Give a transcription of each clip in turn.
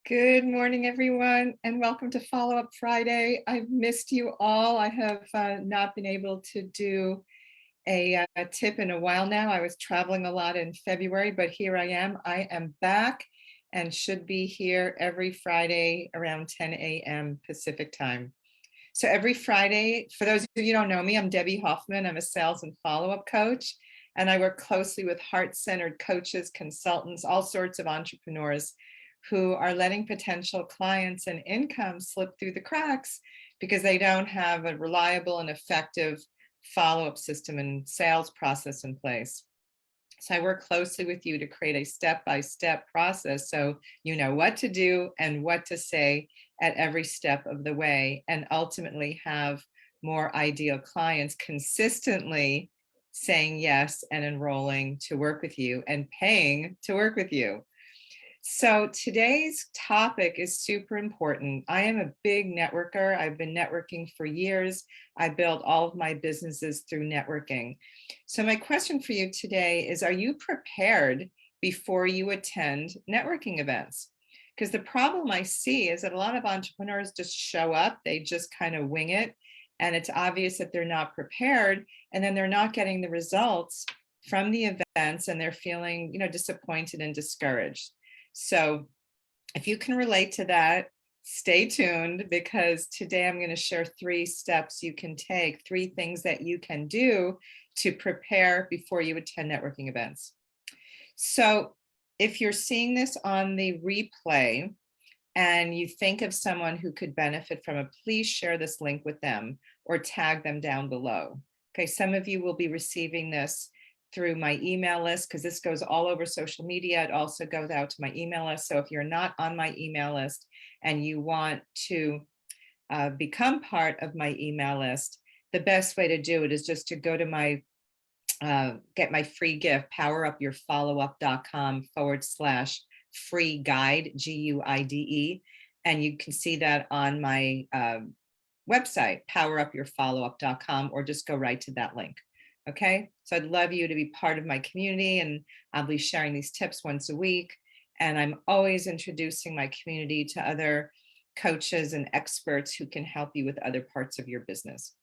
Good morning, everyone, and welcome to Follow Up Friday. I've missed you all. I have not been able to do a tip in a while now. I was traveling a lot in February, but here I am. I am back and should be here every Friday around 10 a.m. Pacific time. So every Friday, for those of you who don't know me, I'm Debbie Hoffman. I'm a sales and follow-up coach, and I work closely with heart-centered coaches, consultants, all sorts of entrepreneurs who are letting potential clients and income slip through the cracks because they don't have a reliable and effective follow-up system and sales process in place. So I work closely with you to create a step-by-step process so you know what to do and what to say at every step of the way, and ultimately have more ideal clients consistently saying yes and enrolling to work with you and paying to work with you. So today's topic is super important. I am a big networker. I've been networking for years. I built all of my businesses through networking. So my question for you today is, are you prepared before you attend networking events? Because the problem I see is that a lot of entrepreneurs just show up, they just kind of wing it, and it's obvious that they're not prepared, and then they're not getting the results from the events, and they're feeling, disappointed and discouraged. So if you can relate to that, stay tuned, because today I'm going to share 3 steps you can take, 3 things that you can do to prepare before you attend networking events. So if you're seeing this on the replay and you think of someone who could benefit from it, please share this link with them or tag them down below. Okay, some of you will be receiving this through my email list, because this goes all over social media. It also goes out to my email list. So if you're not on my email list and you want to become part of my email list, the best way to do it is just to go to my get my free gift, powerupyourfollowup.com/free guide, GUIDE. And you can see that on my website, powerupyourfollowup.com, or just go right to that link. Okay, so I'd love you to be part of my community, and I'll be sharing these tips once a week. And I'm always introducing my community to other coaches and experts who can help you with other parts of your business.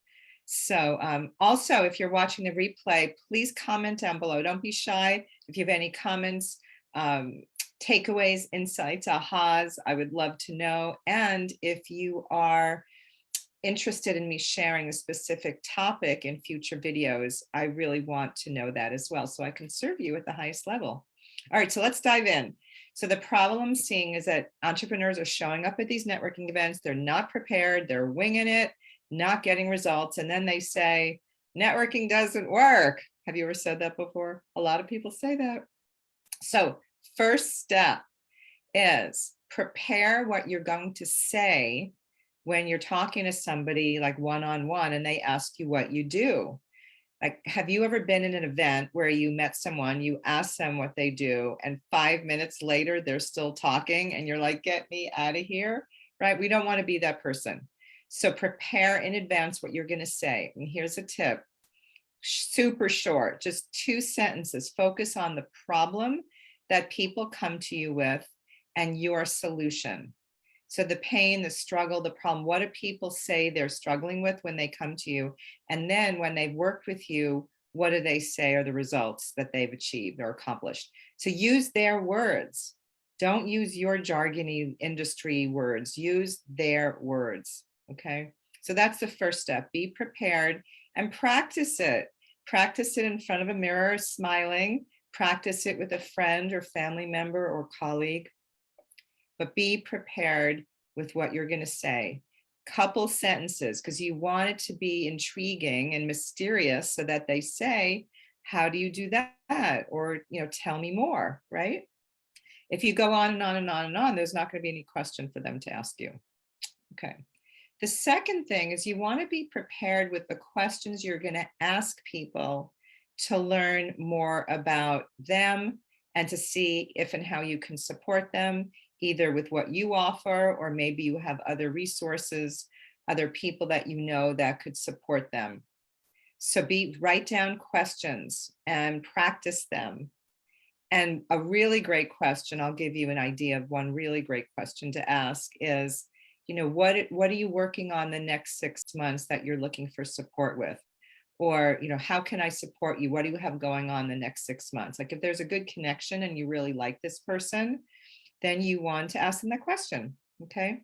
So also, if you're watching the replay, please comment down below. Don't be shy. If you have any comments, takeaways, insights, ahas, I would love to know. And if you are interested in me sharing a specific topic in future videos, I really want to know that as well, so I can serve you at the highest level. All right, so let's dive in. So the problem I'm seeing is that entrepreneurs are showing up at these networking events. They're not prepared. They're winging it, not getting results. And then they say, networking doesn't work. Have you ever said that before? A lot of people say that. So first step is prepare what you're going to say when you're talking to somebody like one-on-one and they ask you what you do. Like, have you ever been in an event where you met someone, you ask them what they do, and 5 minutes later, they're still talking and you're like, get me out of here, right? We don't want to be that person. So prepare in advance what you're going to say. And here's a tip, super short, just 2 sentences. Focus on the problem that people come to you with and your solution. So the pain, the struggle, the problem, what do people say they're struggling with when they come to you? And then when they've worked with you, what do they say are the results that they've achieved or accomplished? So use their words. Don't use your jargony industry words. Use their words, okay? So that's the first step. Be prepared and practice it. Practice it in front of a mirror, smiling. Practice it with a friend or family member or colleague. But be prepared with what you're going to say. Couple sentences, because you want it to be intriguing and mysterious so that they say, how do you do that? Or, tell me more, right? If you go on and on and on and on, there's not going to be any question for them to ask you. Okay. The second thing is you want to be prepared with the questions you're going to ask people to learn more about them and to see if and how you can support them, either with what you offer, or maybe you have other resources, other people that you know that could support them. So write down questions and practice them. And a really great question, I'll give you an idea of one really great question to ask is, what are you working on the next 6 months that you're looking for support with? Or, how can I support you? What do you have going on the next 6 months? Like if there's a good connection and you really like this person, then you want to ask them that question. Okay.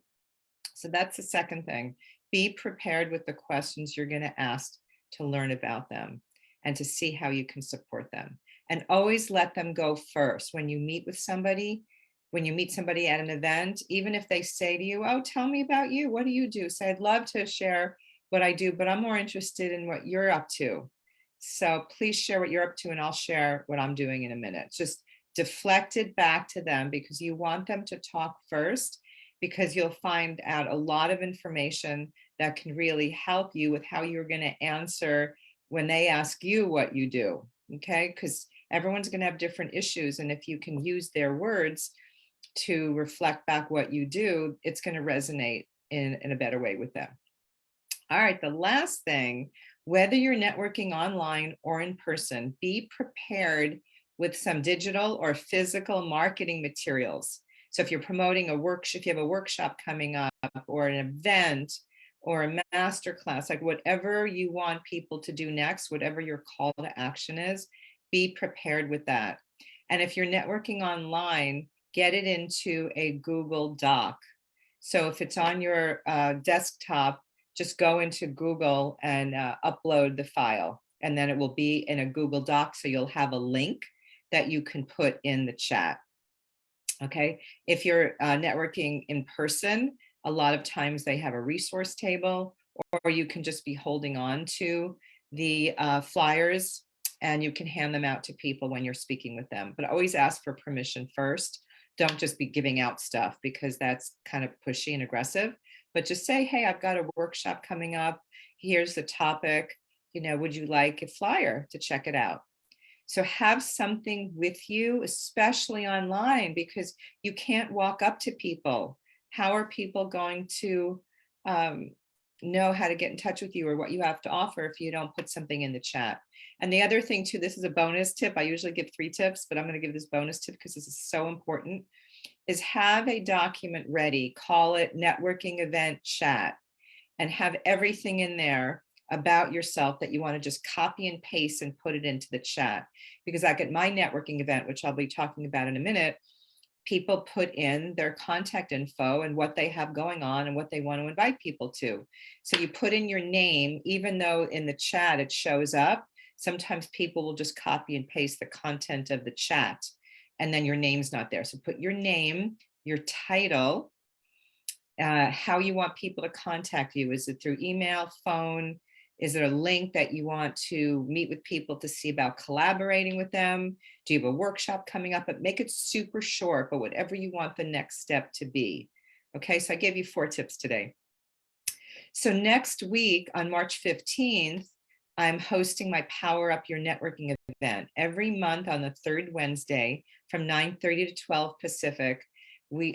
So that's the second thing. Be prepared with the questions you're going to ask to learn about them and to see how you can support them. And always let them go first. When you meet somebody at an event, even if they say to you, "Oh, tell me about you. What do you do?" Say, "I'd love to share what I do, but I'm more interested in what you're up to. So please share what you're up to, and I'll share what I'm doing in a minute." Just deflect it back to them because you want them to talk first, because you'll find out a lot of information that can really help you with how you're going to answer when they ask you what you do. Okay. Because everyone's going to have different issues. And if you can use their words to reflect back what you do, it's going to resonate in a better way with them. All right. The last thing, whether you're networking online or in person, be prepared with some digital or physical marketing materials. So if you're promoting if you have a workshop coming up or an event or a master class, like whatever you want people to do next, whatever your call to action is, be prepared with that. And if you're networking online, get it into a Google Doc. So if it's on your desktop, just go into Google and upload the file, and then it will be in a Google Doc. So you'll have a link that you can put in the chat. Okay. If you're networking in person, a lot of times they have a resource table, or you can just be holding on to the flyers and you can hand them out to people when you're speaking with them. But always ask for permission first. Don't just be giving out stuff because that's kind of pushy and aggressive. But just say, "Hey, I've got a workshop coming up. Here's the topic. Would you like a flyer to check it out?" So have something with you, especially online, because you can't walk up to people. How are people going to know how to get in touch with you or what you have to offer if you don't put something in the chat? And the other thing too, this is a bonus tip. I usually give 3 tips, but I'm going to give this bonus tip because this is so important, is have a document ready, call it networking event chat, and have everything in there about yourself that you want to just copy and paste and put it into the chat. Because like at my networking event, which I'll be talking about in a minute, people put in their contact info and what they have going on and what they want to invite people to. So you put in your name, even though in the chat it shows up, sometimes people will just copy and paste the content of the chat and then your name's not there. So put your name, your title, how you want people to contact you. Is it through email, phone? Is there a link that you want to meet with people to see about collaborating with them? Do you have a workshop coming up? But make it super short, but whatever you want the next step to be. Okay, so I gave you 4 tips today. So next week on March 15th, I'm hosting my Power Up Your Networking event. Every month on the 3rd Wednesday from 9:30 to 12 Pacific,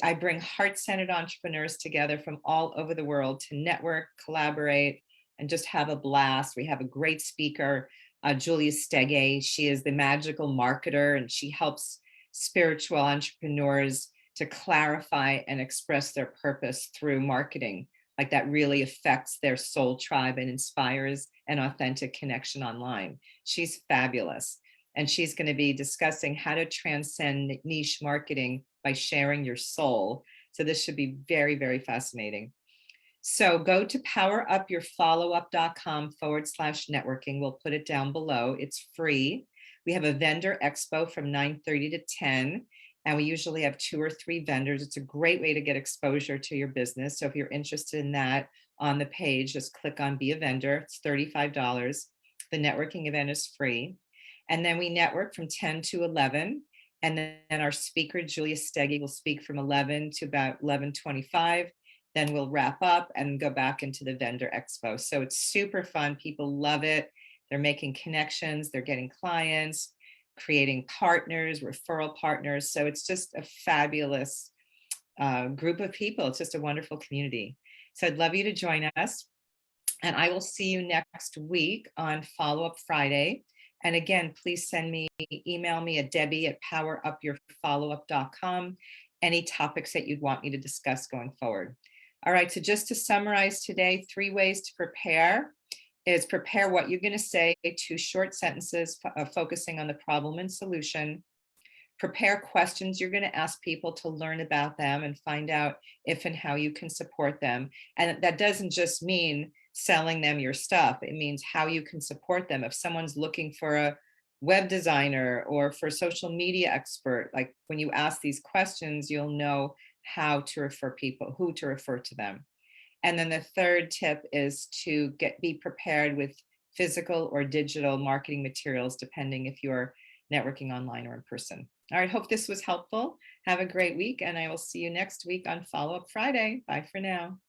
I bring heart-centered entrepreneurs together from all over the world to network, collaborate, and just have a blast. We have a great speaker, Julia Stege. She is the magical marketer, and she helps spiritual entrepreneurs to clarify and express their purpose through marketing. Like that really affects their soul tribe and inspires an authentic connection online. She's fabulous. And she's going to be discussing how to transcend niche marketing by sharing your soul. So this should be very, very fascinating. So go to powerupyourfollowup.com/networking. We'll put it down below. It's free. We have a vendor expo from 9:30 to 10. And we usually have 2 or 3 vendors. It's a great way to get exposure to your business. So if you're interested in that, on the page, just click on Be a Vendor. It's $35. The networking event is free. And then we network from 10 to 11. And then our speaker, Julia Stege, will speak from 11 to about 11:25. Then we'll wrap up and go back into the vendor expo. So it's super fun. People love it. They're making connections. They're getting clients, creating partners, referral partners. So it's just a fabulous group of people. It's just a wonderful community. So I'd love you to join us. And I will see you next week on Follow Up Friday And again, please email me at debbie@powerupyourfollowup.com, any topics that you'd want me to discuss going forward. All right, so just to summarize today, 3 ways to prepare is prepare what you're going to say, 2 short sentences focusing on the problem and solution. Prepare questions you're going to ask people to learn about them and find out if and how you can support them. And that doesn't just mean selling them your stuff, it means how you can support them. If someone's looking for a web designer or for a social media expert, like when you ask these questions, you'll know how to refer people, who to refer to them. And then the third tip is to be prepared with physical or digital marketing materials, depending if you're networking online or in person. All right, hope this was helpful. Have a great week, and I will see you next week on Follow Up Friday. Bye for now.